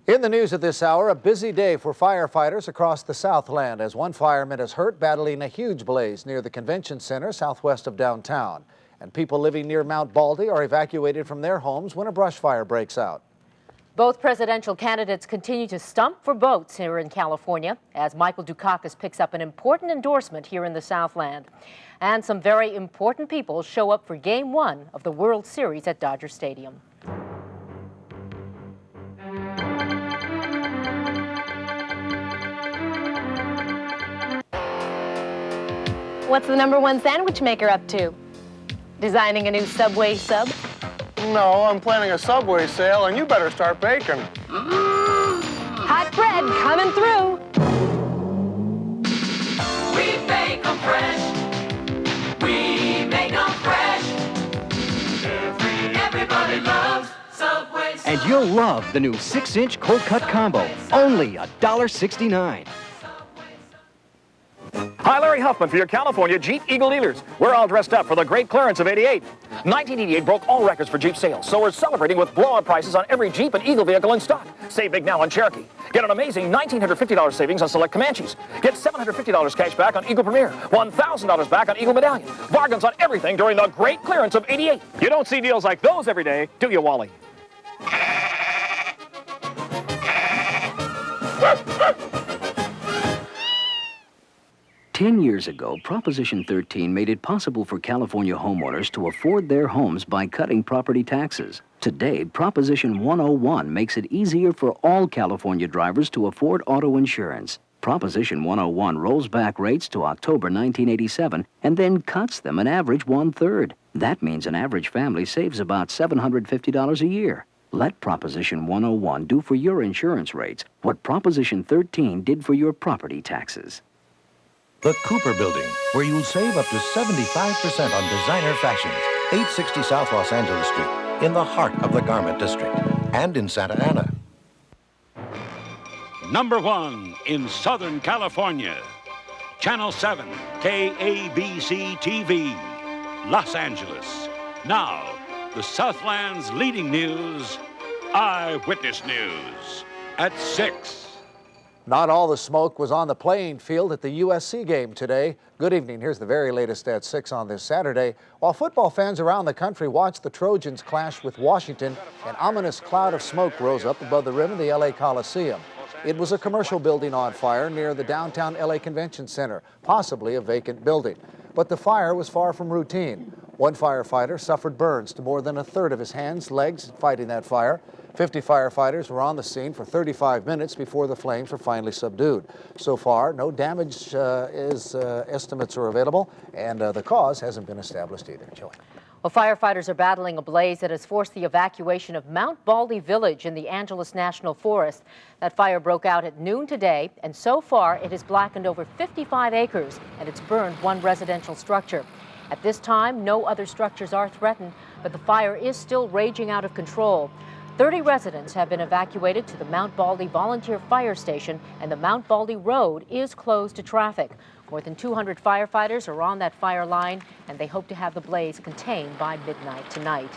In the news at this hour, a busy day for firefighters across the Southland as one fireman is hurt battling a huge blaze near the convention center southwest of downtown. And people living near Mount Baldy are evacuated from their homes when a brush fire breaks out. Both presidential candidates continue to stump for votes here in California as Michael Dukakis picks up an important endorsement here in the Southland. And some very important people show up for Game 1 of the World Series at Dodger Stadium. What's the #1 sandwich maker up to? Designing a new Subway sub? No, I'm planning a Subway sale, and you better start baking. Hot bread coming through. We bake 'em fresh. We make 'em fresh. Everybody loves Subway. And you'll love the new 6-inch cold cut combo, only $1.69. Hi, Larry Huffman for your California Jeep Eagle dealers. We're all dressed up for the great clearance of '88. 1988 broke all records for Jeep sales, so we're celebrating with blowout prices on every Jeep and Eagle vehicle in stock. Save big now on Cherokee. Get an amazing $1,950 savings on select Comanches. Get $750 cash back on Eagle Premier. $1,000 back on Eagle Medallion. Bargains on everything during the great clearance of '88. You don't see deals like those every day, do you, Wally? 10 years ago, Proposition 13 made it possible for California homeowners to afford their homes by cutting property taxes. Today, Proposition 101 makes it easier for all California drivers to afford auto insurance. Proposition 101 rolls back rates to October 1987 and then cuts them an average 1/3. That means an average family saves about $750 a year. Let Proposition 101 do for your insurance rates what Proposition 13 did for your property taxes. The Cooper Building, where you'll save up to 75% on designer fashions. 860 South Los Angeles Street, in the heart of the Garment District, and in Santa Ana. #1 in Southern California. Channel 7, KABC TV, Los Angeles. Now, the Southland's leading news, Eyewitness News, at 6. Not all the smoke was on the playing field at the USC game today. Good evening. Here's the very latest at 6 on this Saturday. While football fans around the country watched the Trojans clash with Washington, an ominous cloud of smoke rose up above the rim of the LA Coliseum. It was a commercial building on fire near the downtown LA Convention Center, possibly a vacant building. But the fire was far from routine. One firefighter suffered burns to more than 1/3 of his hands, legs fighting that fire. 50 firefighters were on the scene for 35 minutes before the flames were finally subdued. So far, no damage estimates are available, and the cause hasn't been established either. Joey. Well, firefighters are battling a blaze that has forced the evacuation of Mount Baldy Village in the Angeles National Forest. That fire broke out at noon today, and so far it has blackened over 55 acres, and it's burned one residential structure. At this time, no other structures are threatened, but the fire is still raging out of control. 30 residents have been evacuated to the Mount Baldy Volunteer Fire Station, and the Mount Baldy Road is closed to traffic. More than 200 firefighters are on that fire line, and they hope to have the blaze contained by midnight tonight.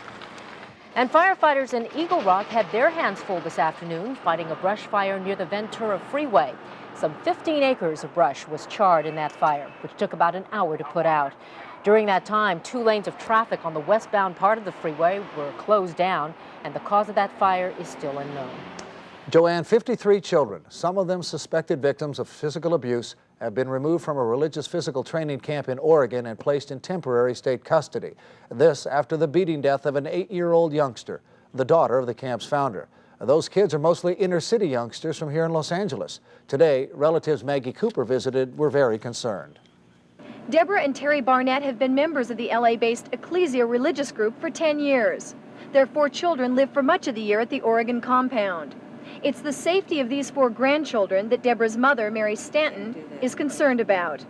And firefighters in Eagle Rock had their hands full this afternoon fighting a brush fire near the Ventura Freeway. Some 15 acres of brush was charred in that fire, which took about an hour to put out. During that time, 2 lanes of traffic on the westbound part of the freeway were closed down, and the cause of that fire is still unknown. Joanne, 53 children, some of them suspected victims of physical abuse, have been removed from a religious physical training camp in Oregon and placed in temporary state custody. This after the beating death of an 8-year-old youngster, the daughter of the camp's founder. Those kids are mostly inner-city youngsters from here in Los Angeles. Today, relatives Maggie Cooper visited were very concerned. Deborah and Terry Barnett have been members of the LA-based Ecclesia religious group for 10 years. Their 4 children live for much of the year at the Oregon compound. It's the safety of these 4 grandchildren that Deborah's mother, Mary Stanton, is concerned about.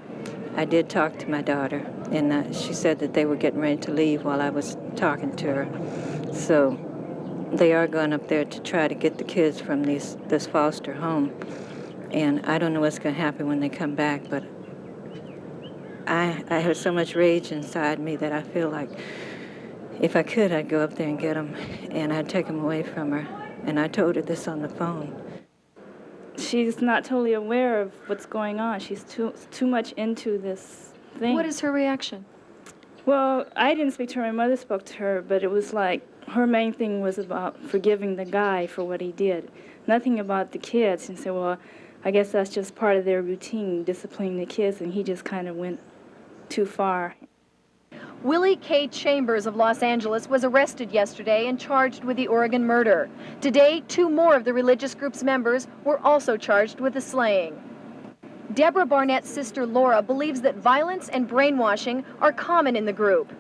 I did talk to my daughter, and she said that they were getting ready to leave while I was talking to her. So they are going up there to try to get the kids from this foster home. And I don't know what's going to happen when they come back, but I have so much rage inside me that I feel like if I could, I'd go up there and get them, and I'd take them away from her. And I told her this on the phone. She's not totally aware of what's going on. She's too much into this thing. What is her reaction? Well, I didn't speak to her. My mother spoke to her, but it was like her main thing was about forgiving the guy for what he did. Nothing about the kids. And said, well, I guess that's just part of their routine, disciplining the kids, and he just kind of went too far. Willie K. Chambers of Los Angeles was arrested yesterday and charged with the Oregon murder. Today, 2 more of the religious group's members were also charged with the slaying. Deborah Barnett's sister Laura believes that violence and brainwashing are common in the group.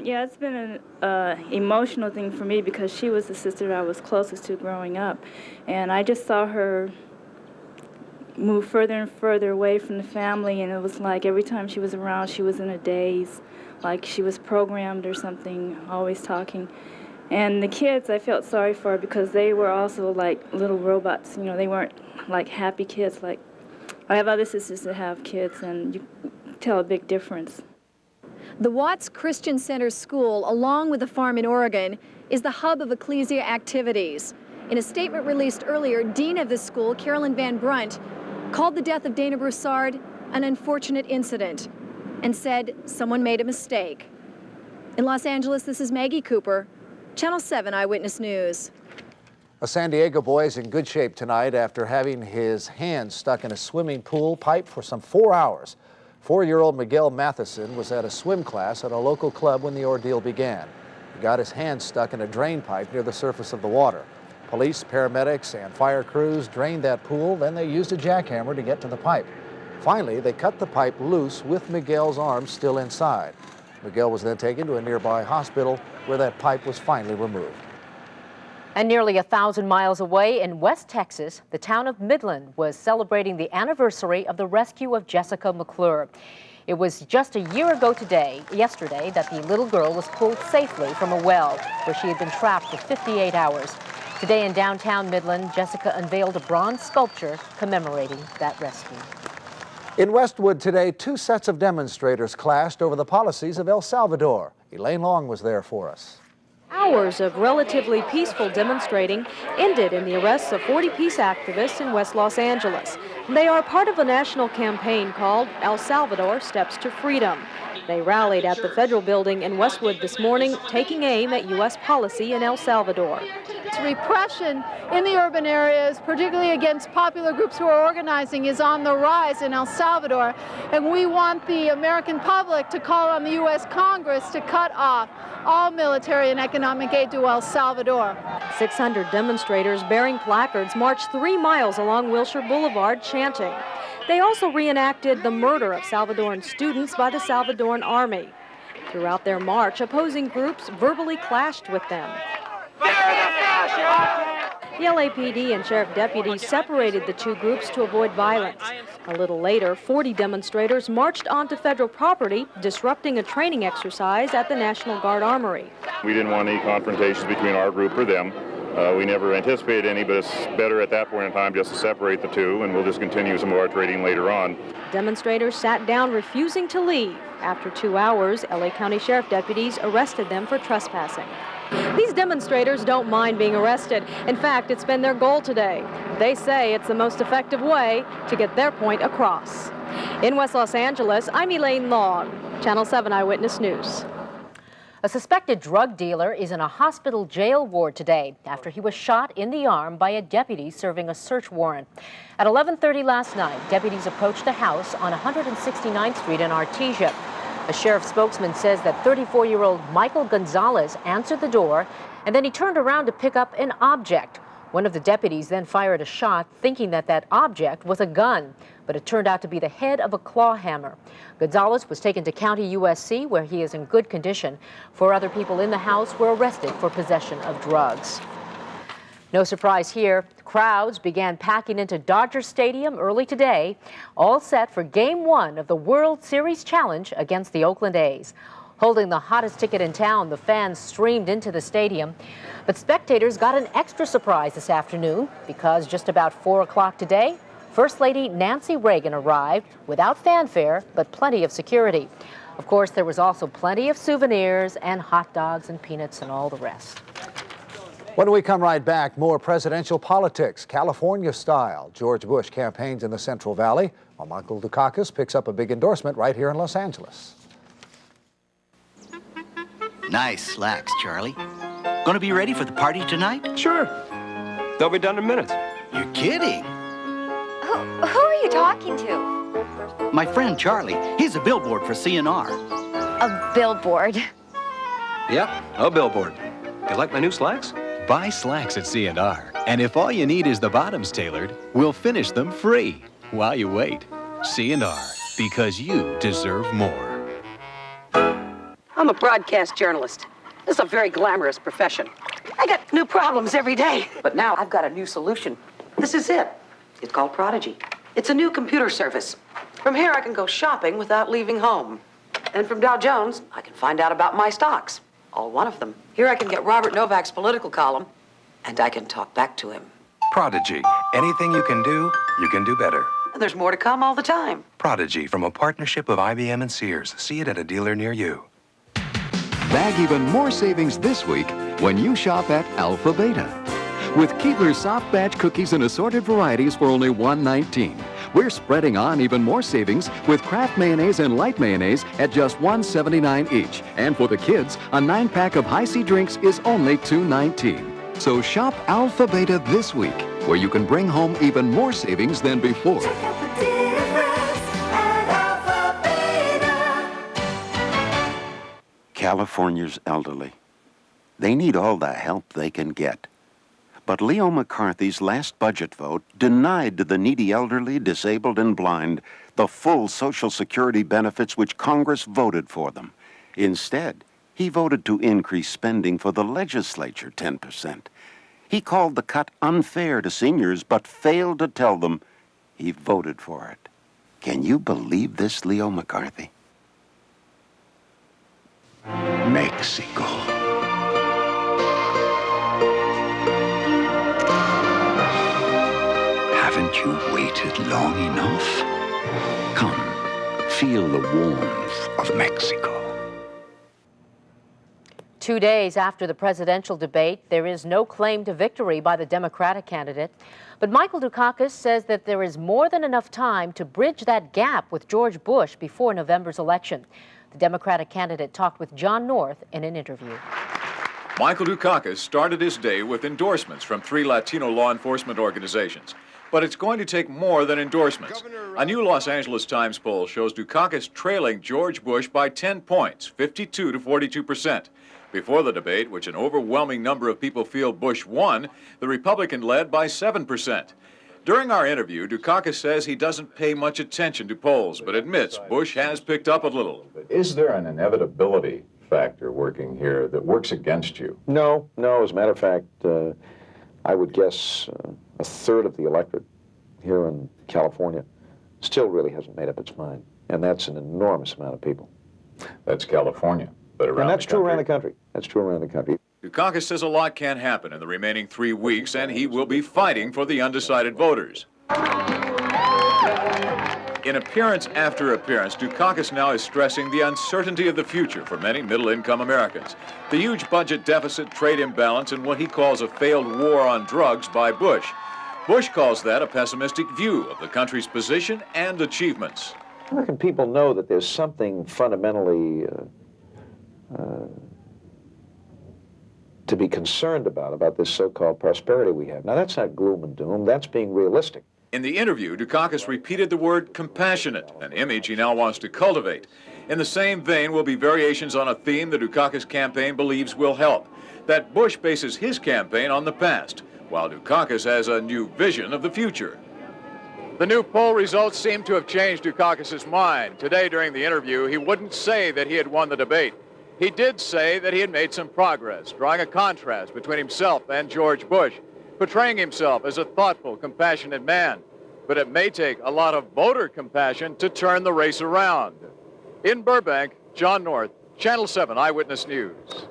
Yeah, it's been an emotional thing for me because she was the sister I was closest to growing up. And I just saw her move further and further away from the family, and it was like every time she was around, she was in a daze, like she was programmed or something, always talking. And the kids, I felt sorry for because they were also like little robots. You know, they weren't like happy kids. Like I have other sisters that have kids, and you tell a big difference. The Watts Christian Center School, along with the farm in Oregon, is the hub of ecclesia activities. In a statement released earlier, Dean of the school, Carolyn Van Brunt, called the death of Dana Broussard an unfortunate incident and said someone made a mistake. In Los Angeles, this is Maggie Cooper, Channel 7 Eyewitness News. A San Diego boy is in good shape tonight after having his hand stuck in a swimming pool pipe for some 4 hours. 4-year-old Miguel Matheson was at a swim class at a local club when the ordeal began. He got his hand stuck in a drain pipe near the surface of the water. Police, paramedics, and fire crews drained that pool, then they used a jackhammer to get to the pipe. Finally, they cut the pipe loose with Miguel's arms still inside. Miguel was then taken to a nearby hospital where that pipe was finally removed. And nearly 1,000 miles away in West Texas, the town of Midland was celebrating the anniversary of the rescue of Jessica McClure. It was just a year ago yesterday, that the little girl was pulled safely from a well where she had been trapped for 58 hours. Today in downtown Midland, Jessica unveiled a bronze sculpture commemorating that rescue. In Westwood today, 2 sets of demonstrators clashed over the policies of El Salvador. Elaine Long was there for us. Hours of relatively peaceful demonstrating ended in the arrests of 40 peace activists in West Los Angeles. They are part of a national campaign called El Salvador Steps to Freedom. They rallied at the federal building in Westwood this morning, taking aim at U.S. policy in El Salvador. Repression in the urban areas, particularly against popular groups who are organizing, is on the rise in El Salvador. And we want the American public to call on the U.S. Congress to cut off all military and economic aid to El Salvador. 600 demonstrators bearing placards marched 3 miles along Wilshire Boulevard chanting. They also reenacted the murder of Salvadoran students by the Salvadoran army. Throughout their march, opposing groups verbally clashed with them. The LAPD and sheriff deputies separated the 2 groups to avoid violence. A little later, 40 demonstrators marched onto federal property, disrupting a training exercise at the National Guard Armory. We didn't want any confrontations between our group or them. We never anticipated any, but it's better at that point in time just to separate the 2, and we'll just continue some of our trading later on. Demonstrators sat down, refusing to leave. After 2 hours, LA County Sheriff deputies arrested them for trespassing. These demonstrators don't mind being arrested. In fact, it's been their goal today. They say it's the most effective way to get their point across. In West Los Angeles, I'm Elaine Long, Channel 7 Eyewitness News. A suspected drug dealer is in a hospital jail ward today after he was shot in the arm by a deputy serving a search warrant. At 11:30 last night, deputies approached a house on 169th Street in Artesia. A sheriff spokesman says that 34-year-old Michael Gonzalez answered the door, and then he turned around to pick up an object. One of the deputies then fired a shot, thinking that that object was a gun, but it turned out to be the head of a claw hammer. Gonzalez was taken to County USC, where he is in good condition. 4 other people in the house were arrested for possession of drugs. No surprise here, crowds began packing into Dodger Stadium early today, all set for Game 1 of the World Series Challenge against the Oakland A's. Holding the hottest ticket in town, the fans streamed into the stadium. But spectators got an extra surprise this afternoon because just about 4 o'clock today, First Lady Nancy Reagan arrived without fanfare, but plenty of security. Of course, there was also plenty of souvenirs and hot dogs and peanuts and all the rest. When we come right back, more presidential politics, California style. George Bush campaigns in the Central Valley, while Michael Dukakis picks up a big endorsement right here in Los Angeles. Nice slacks, Charlie. Gonna be ready for the party tonight? Sure. They'll be done in minutes. You're kidding. Who are you talking to? My friend Charlie. He's a billboard for CNR. A billboard. Yep, a billboard. You like my new slacks? Buy slacks at CNR, and if all you need is the bottoms tailored, we'll finish them free while you wait. CNR, because you deserve more. I'm a broadcast journalist. This is a very glamorous profession. I got new problems every day. But now I've got a new solution. This is it. It's called Prodigy. It's a new computer service. From here, I can go shopping without leaving home. And from Dow Jones, I can find out about my stocks. All one of them. Here I can get Robert Novak's political column, and I can talk back to him. Prodigy. Anything you can do better. And there's more to come all the time. Prodigy from a partnership of IBM and Sears. See it at a dealer near you. Bag even more savings this week when you shop at Alpha Beta. With Keebler's soft batch cookies in assorted varieties for only $1.19. We're spreading on even more savings with Kraft mayonnaise and light mayonnaise at just $1.79 each. And for the kids, a 9-pack of High C drinks is only $2.19. So shop Alpha Beta this week, where you can bring home even more savings than before. California's elderly. They need all the help they can get. But Leo McCarthy's last budget vote denied to the needy elderly, disabled, and blind the full Social Security benefits which Congress voted for them. Instead, he voted to increase spending for the legislature 10%. He called the cut unfair to seniors, but failed to tell them he voted for it. Can you believe this, Leo McCarthy? Mexico. Haven't you waited long enough? Come, feel the warmth of Mexico. 2 days after the presidential debate, there is no claim to victory by the Democratic candidate. But Michael Dukakis says that there is more than enough time to bridge that gap with George Bush before November's election. The Democratic candidate talked with John North in an interview. Michael Dukakis started his day with endorsements from 3 Latino law enforcement organizations. But it's going to take more than endorsements. A new Los Angeles Times poll shows Dukakis trailing George Bush by 10 points, 52 to 42%. Before the debate, which an overwhelming number of people feel Bush won, the Republican led by 7%. During our interview, Dukakis says he doesn't pay much attention to polls, but admits Bush has picked up a little. Is there an inevitability factor working here that works against you? No. As a matter of fact, I would guess a third of the electorate here in California still really hasn't made up its mind. And that's an enormous amount of people. That's California. But around and that's the true country? around the country. That's true around the country. Dukakis says a lot can happen in the remaining 3 weeks, and he will be fighting for the undecided voters. In appearance after appearance, Dukakis now is stressing the uncertainty of the future for many middle-income Americans. The huge budget deficit, trade imbalance, and what he calls a failed war on drugs by Bush. Bush calls that a pessimistic view of the country's position and achievements. American people know that there's something fundamentally to be concerned about this so-called prosperity we have. Now, that's not gloom and doom. That's being realistic. In the interview, Dukakis repeated the word compassionate, an image he now wants to cultivate. In the same vein will be variations on a theme the Dukakis campaign believes will help, that Bush bases his campaign on the past, while Dukakis has a new vision of the future. The new poll results seem to have changed Dukakis' mind. Today, during the interview, he wouldn't say that he had won the debate. He did say that he had made some progress, drawing a contrast between himself and George Bush, portraying himself as a thoughtful, compassionate man. But it may take a lot of voter compassion to turn the race around. In Burbank, John North, Channel 7 Eyewitness News.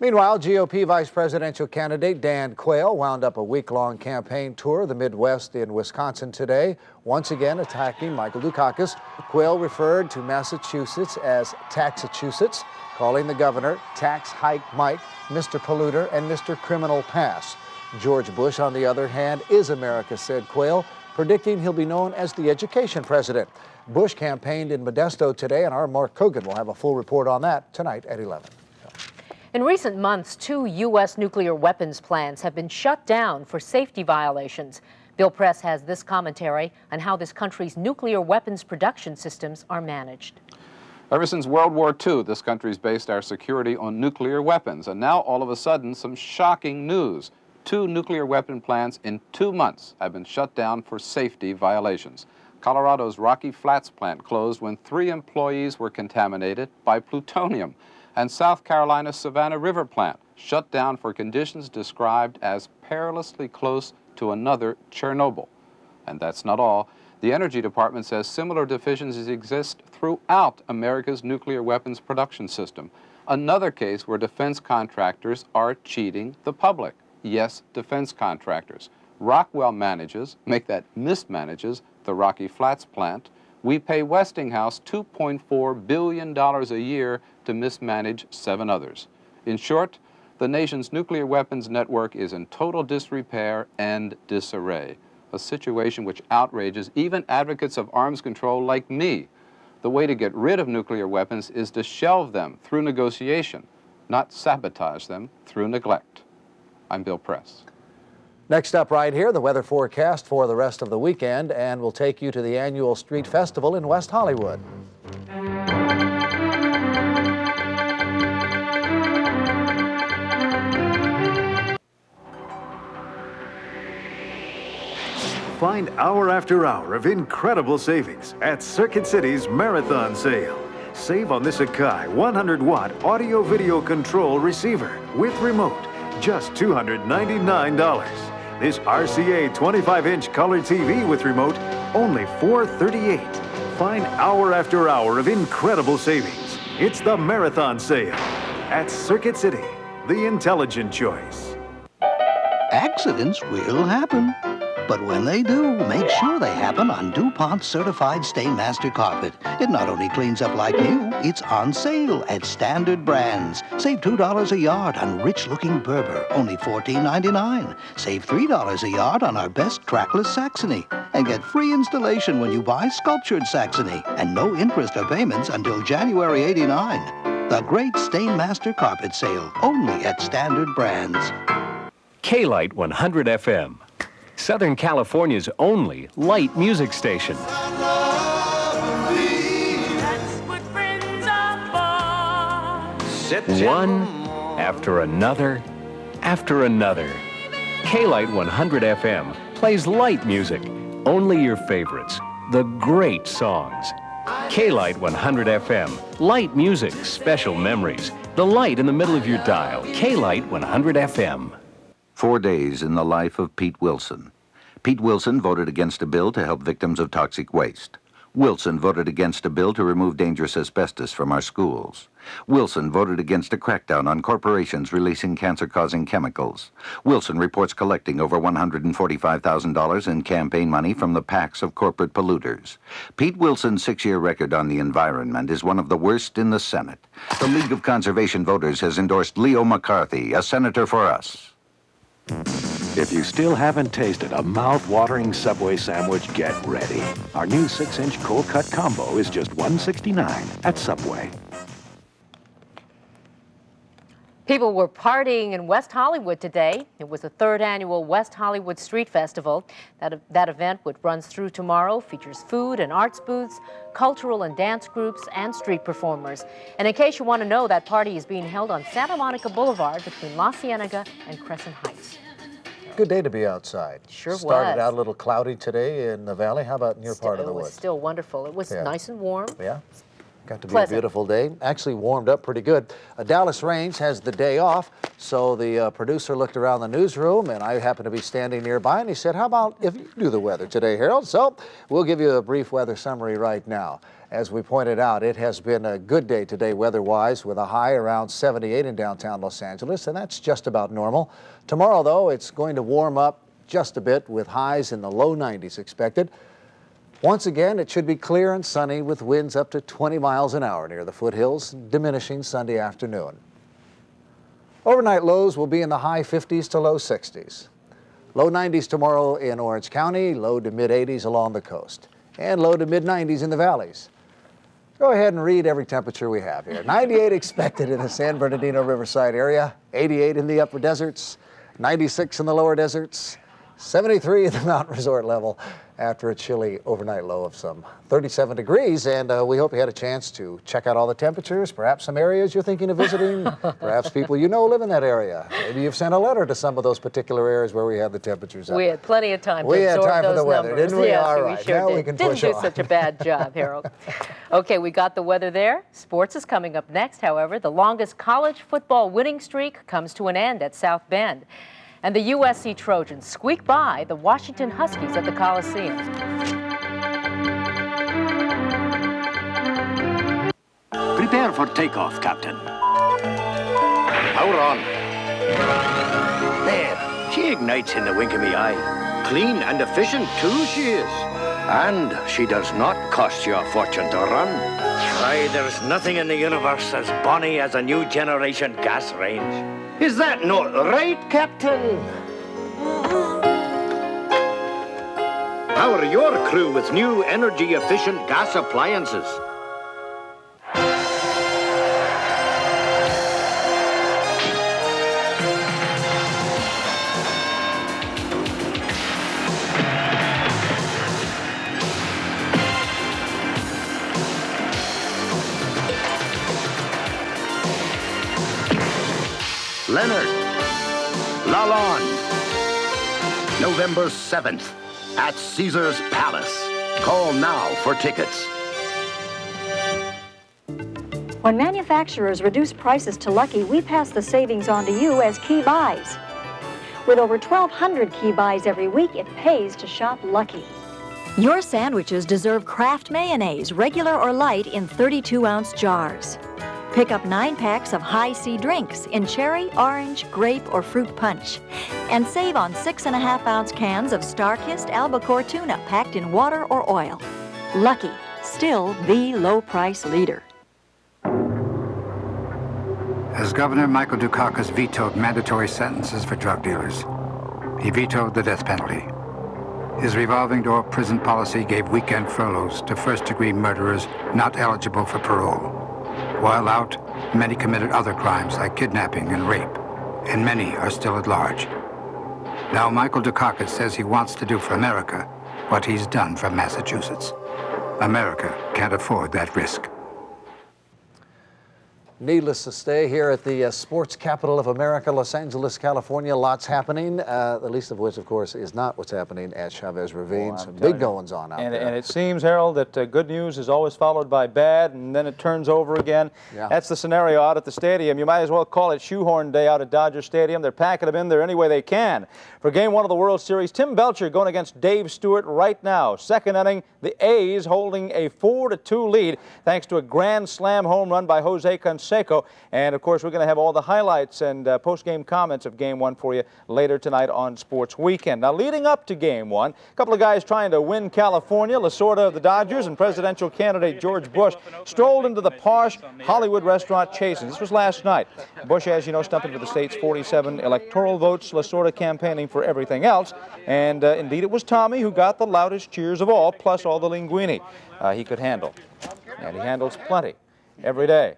Meanwhile, GOP vice presidential candidate Dan Quayle wound up a week-long campaign tour of the Midwest in Wisconsin today, once again attacking Michael Dukakis. Quayle referred to Massachusetts as Taxachusetts, calling the governor Tax Hike Mike, Mr. Polluter, and Mr. Criminal Pass. George Bush, on the other hand, is America, said Quayle, predicting he'll be known as the education president. Bush campaigned in Modesto today, and our Mark Kogan will have a full report on that tonight at 11. In recent months, 2 U.S. nuclear weapons plants have been shut down for safety violations. Bill Press has this commentary on how this country's nuclear weapons production systems are managed. Ever since World War II, this country's based our security on nuclear weapons. And now, all of a sudden, some shocking news. 2 nuclear weapon plants in 2 months have been shut down for safety violations. Colorado's Rocky Flats plant closed when 3 employees were contaminated by plutonium. And South Carolina's Savannah River plant shut down for conditions described as perilously close to another Chernobyl. And that's not all. The Energy Department says similar deficiencies exist throughout America's nuclear weapons production system. Another case where defense contractors are cheating the public. Yes, defense contractors. Rockwell manages, make that mismanages, the Rocky Flats plant. We pay Westinghouse $2.4 billion a year to mismanage 7 others. In short, the nation's nuclear weapons network is in total disrepair and disarray, a situation which outrages even advocates of arms control like me. The way to get rid of nuclear weapons is to shelve them through negotiation, not sabotage them through neglect. I'm Bill Press. Next up right here, the weather forecast for the rest of the weekend, and we'll take you to the annual street festival in West Hollywood. Find hour after hour of incredible savings at Circuit City's Marathon Sale. Save on this Akai 100-watt audio-video control receiver with remote, just $299. This RCA 25-inch color TV with remote, only $438. Find hour after hour of incredible savings. It's the Marathon Sale at Circuit City, the intelligent choice. Accidents will happen. But when they do, make sure they happen on DuPont Certified Stainmaster Carpet. It not only cleans up like new, it's on sale at standard brands. Save $2 a yard on rich-looking Berber, only $14.99. Save $3 a yard on our best trackless Saxony. And get free installation when you buy sculptured Saxony. And no interest or payments until January '89. The great Stainmaster Carpet Sale, only at standard brands. K-Light 100 FM. Southern California's only light music station. One after another, after another. K-Light 100 FM plays light music, only your favorites, the great songs. K-Light 100 FM, light music, special memories. The light in the middle of your dial, K-Light 100 FM. 4 days in the life of Pete Wilson. Pete Wilson voted against a bill to help victims of toxic waste. Wilson voted against a bill to remove dangerous asbestos from our schools. Wilson voted against a crackdown on corporations releasing cancer-causing chemicals. Wilson reports collecting over $145,000 in campaign money from the PACs of corporate polluters. Pete Wilson's 6-year record on the environment is one of the worst in the Senate. The League of Conservation Voters has endorsed Leo McCarthy, a senator for us. If you still haven't tasted a mouth-watering Subway sandwich, get ready. Our new 6-inch cold-cut combo is just $169 at Subway. People were partying in West Hollywood today. It was the 3rd annual West Hollywood Street Festival. That event, which runs through tomorrow, features food and arts booths, cultural and dance groups, and street performers. And in case you want to know, that party is being held on Santa Monica Boulevard between La Cienega and Crescent Heights. Good day to be outside. Sure was. Started out a little cloudy today in the valley. How about in your part of the woods? It was still wonderful. It was nice and warm. Yeah. Got to be a beautiful day. Actually warmed up pretty good. Dallas Raines has the day off, so the producer looked around the newsroom, and I happened to be standing nearby, and he said, how about if you do the weather today, Harold? So we'll give you a brief weather summary right now. As we pointed out, it has been a good day today weather-wise, with a high around 78 in downtown Los Angeles, and that's just about normal. Tomorrow, though, it's going to warm up just a bit, with highs in the low 90s expected. Once again, it should be clear and sunny with winds up to 20 miles an hour near the foothills, diminishing Sunday afternoon. Overnight lows will be in the high 50s to low 60s. Low 90s tomorrow in Orange County, low to mid 80s along the coast, and low to mid 90s in the valleys. Go ahead and read every temperature we have here. 98 expected in the San Bernardino Riverside area, 88 in the upper deserts, 96 in the lower deserts, 73 at the mountain resort level after a chilly overnight low of some 37 degrees. And we hope you had a chance to check out all the temperatures, perhaps some areas you're thinking of visiting, perhaps people you know live in that area. Maybe you've sent a letter to some of those particular areas where we had the temperatures up. We had plenty of time to absorb We had time for the weather, numbers. didn't we? Yes, all right, we sure now did. we can Didn't push do on. such a bad job, Harold. Okay, we got the weather there. Sports is coming up next, however. The longest college football winning streak comes to an end at South Bend. And the USC Trojans squeak by the Washington Huskies at the Coliseum. Prepare for takeoff, Captain. Power on. There, she ignites in the wink of me eye. Clean and efficient, too, she is. And she does not cost you a fortune to run. Why, there's nothing in the universe as bonny as a new generation gas range. Is that not right, Captain? Power your crew with new energy-efficient gas appliances. Leonard, Lalonde, November 7th at Caesar's Palace. Call now for tickets. When manufacturers reduce prices to Lucky, we pass the savings on to you as key buys. With over 1,200 key buys every week, it pays to shop Lucky. Your sandwiches deserve Kraft mayonnaise, regular or light, in 32-ounce jars. Pick up 9 packs of High C drinks in cherry, orange, grape, or fruit punch. And save on 6.5-ounce cans of Star-Kissed albacore tuna packed in water or oil. Lucky, still the low-price leader. As Governor Michael Dukakis vetoed mandatory sentences for drug dealers, he vetoed the death penalty. His revolving door prison policy gave weekend furloughs to first-degree murderers not eligible for parole. While out, many committed other crimes like kidnapping and rape, and many are still at large. Now Michael Dukakis says he wants to do for America what he's done for Massachusetts. America can't afford that risk. Needless to say, here at the sports capital of America, Los Angeles, California, lots happening, the least of which, of course, is not what's happening at Chavez Ravine. Some big goings on out there. And it seems, Harold, that good news is always followed by bad, and then it turns over again. Yeah. That's the scenario out at the stadium. You might as well call it shoehorn day out at Dodger Stadium. They're packing them in there any way they can. For Game 1 of the World Series, Tim Belcher going against Dave Stewart right now. Second inning, the A's holding a 4-2 lead thanks to a grand slam home run by Jose Canseco. And, of course, we're going to have all the highlights and post-game comments of Game 1 for you later tonight on Sports Weekend. Now, leading up to Game 1, a couple of guys trying to win California. Lasorda of the Dodgers and presidential candidate George Bush strolled into the posh Hollywood restaurant Chasen's. This was last night. Bush, as you know, stumping for the state's 47 electoral votes. Lasorda campaigning for everything else. And, indeed, it was Tommy who got the loudest cheers of all, plus all the linguine he could handle. And he handles plenty every day.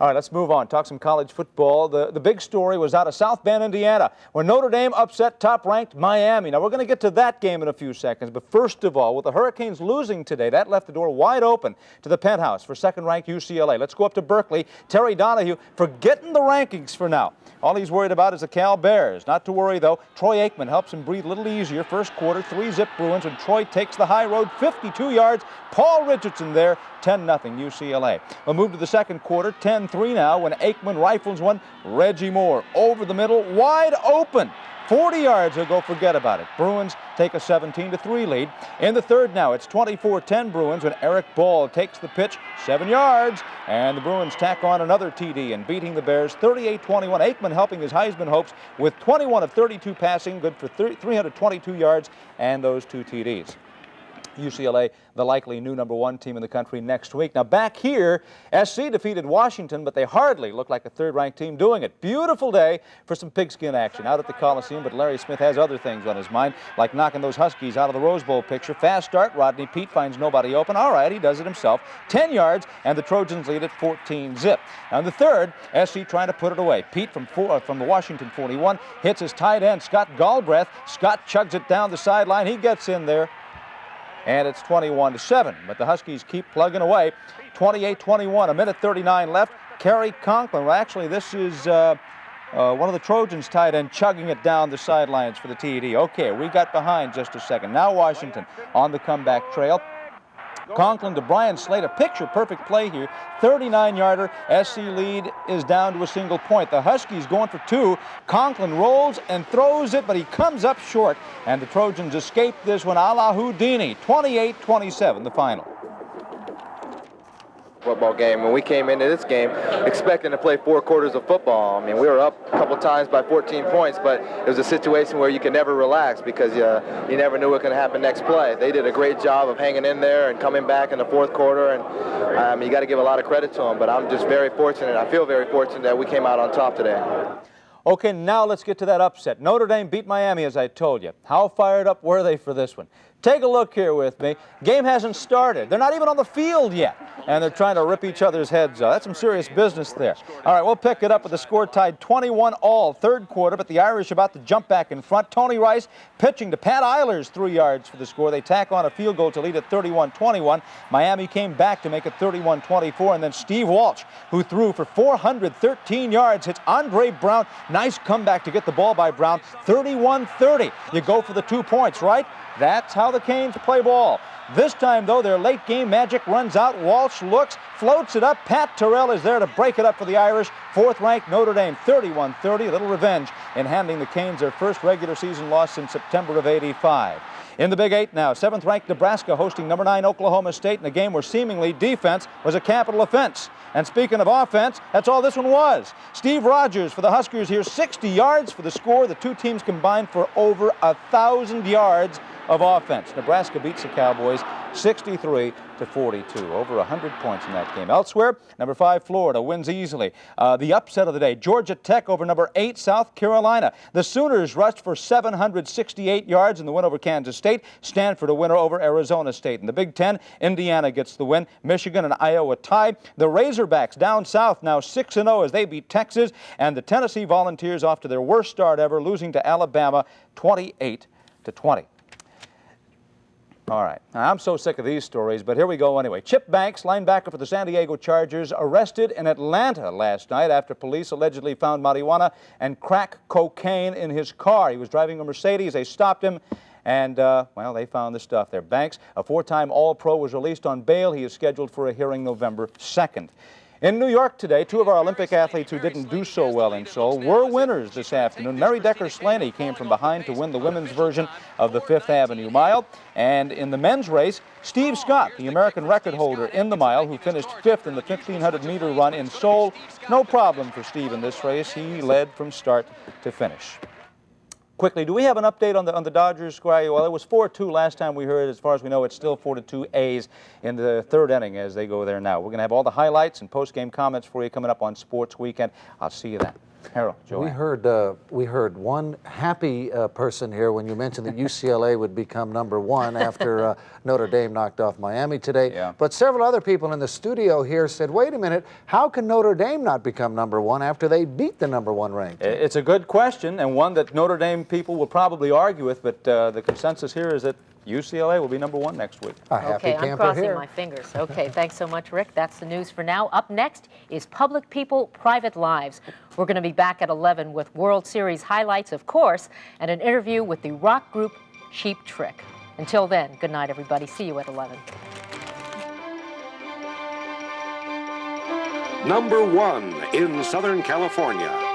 All right, let's move on. Talk some college football. The big story was out of South Bend, Indiana, where Notre Dame upset top-ranked Miami. Now, we're going to get to that game in a few seconds. But first of all, with the Hurricanes losing today, that left the door wide open to the penthouse for second-ranked UCLA. Let's go up to Berkeley. Terry Donahue, forgetting the rankings for now. All he's worried about is the Cal Bears. Not to worry, though. Troy Aikman helps him breathe a little easier. First quarter, 3-zip Bruins, and Troy takes the high road, 52 yards. Paul Richardson there, 10-0 UCLA. We'll move to the second quarter, 10-3 now, when Aikman rifles one. Reggie Moore over the middle, wide open. 40 yards, he'll go forget about it. Bruins take a 17-3 lead. In the third now, it's 24-10 Bruins when Eric Ball takes the pitch, 7 yards, and the Bruins tack on another TD and beating the Bears 38-21. Aikman helping his Heisman hopes with 21 of 32 passing, good for 322 yards and those 2 TDs. UCLA, the likely new #1 team in the country next week. Now back here, SC defeated Washington, but they hardly look like a third-ranked team doing it. Beautiful day for some pigskin action out at the Coliseum, but Larry Smith has other things on his mind, like knocking those Huskies out of the Rose Bowl picture. Fast start, Rodney Peete finds nobody open. All right, he does it himself. 10 yards, and the Trojans lead at 14-zip. Now in the third, SC trying to put it away. Peete from the Washington 41 hits his tight end, Scott Galbraith. Scott chugs it down the sideline. He gets in there. And it's 21-7, but the Huskies keep plugging away. 28-21, a minute 39 left. Kerry Conklin, well, actually, this is one of the Trojans' tight end chugging it down the sidelines for the TD. Okay, we got behind just a second. Now Washington on the comeback trail. Conklin to Brian Slade, a picture-perfect play here. 39-yarder. SC lead is down to a single point. The Huskies going for 2. Conklin rolls and throws it, but he comes up short, and the Trojans escape this one a la Houdini. 28-27, the final. Football game. When we came into this game expecting to play 4 quarters of football, I mean, we were up a couple times by 14 points, but it was a situation where you can never relax because you never knew what could happen next play. They did a great job of hanging in there and coming back in the 4th quarter, and you got to give a lot of credit to them, but I'm just very fortunate. I feel very fortunate that we came out on top today. Okay, now let's get to that upset. Notre Dame beat Miami, as I told you. How fired up were they for this one? Take a look here with me. Game hasn't started. They're not even on the field yet, and they're trying to rip each other's heads off. That's some serious business there. All right, we'll pick it up with the score tied 21-all, third quarter, but the Irish about to jump back in front. Tony Rice pitching to Pat Eilers, 3 yards for the score. They tack on a field goal to lead at 31-21. Miami came back to make it 31-24, and then Steve Walsh, who threw for 413 yards, hits Andre Brown. Nice comeback to get the ball by Brown. 31-30. You go for the 2 points, right? That's how the Canes play ball. This time, though, their late game magic runs out. Walsh looks, floats it up. Pat Terrell is there to break it up for the Irish. 4th-ranked Notre Dame, 31-30. A little revenge in handing the Canes their first regular season loss since September of '85. In the Big 8 now, 7th-ranked Nebraska hosting #9 Oklahoma State in a game where seemingly defense was a capital offense. And speaking of offense, that's all this one was. Steve Rogers for the Huskers here, 60 yards for the score. The 2 teams combined for over 1,000 yards of offense. Nebraska beats the Cowboys 63-42. Over 100 points in that game. Elsewhere, #5 Florida wins easily. The upset of the day, Georgia Tech over #8 South Carolina. The Sooners rushed for 768 yards in the win over Kansas State. Stanford a winner over Arizona State. In the Big Ten, Indiana gets the win. Michigan and Iowa tie. The Razorbacks down south now 6-0 as they beat Texas. And the Tennessee Volunteers off to their worst start ever, losing to Alabama 28-20. All right. Now, I'm so sick of these stories, but here we go anyway. Chip Banks, linebacker for the San Diego Chargers, arrested in Atlanta last night after police allegedly found marijuana and crack cocaine in his car. He was driving a Mercedes. They stopped him, and, well, they found the stuff there. Banks, a 4-time All-Pro, was released on bail. He is scheduled for a hearing November 2nd. In New York today, 2 of our Olympic athletes who didn't do so well in Seoul were winners this afternoon. Mary Decker-Slaney came from behind to win the women's version of the 5th Avenue Mile. And in the men's race, Steve Scott, the American record holder in the mile, who finished 5th in the 1,500-meter run in Seoul. No problem for Steve in this race. He led from start to finish. Quickly, do we have an update on the Dodgers score? Well, it was 4-2 last time we heard. As far as we know, it's still 4-2 A's in the 3rd inning as they go there now. We're going to have all the highlights and post-game comments for you coming up on Sports Weekend. I'll see you then. Harold, Joanne. We heard one happy person here when you mentioned that UCLA would become #1 after Notre Dame knocked off Miami today. Yeah. But several other people in the studio here said, wait a minute, how can Notre Dame not become #1 after they beat the #1 ranked team? It's a good question, and one that Notre Dame people will probably argue with, but the consensus here is that UCLA will be #1 next week. Okay, I'm crossing my fingers. Okay, thanks so much, Rick. That's the news for now. Up next is Public People, Private Lives. We're going to be be back at 11 with World Series highlights, of course, and an interview with the rock group Cheap Trick. Until then, good night, everybody. See you at 11. #1 in Southern California.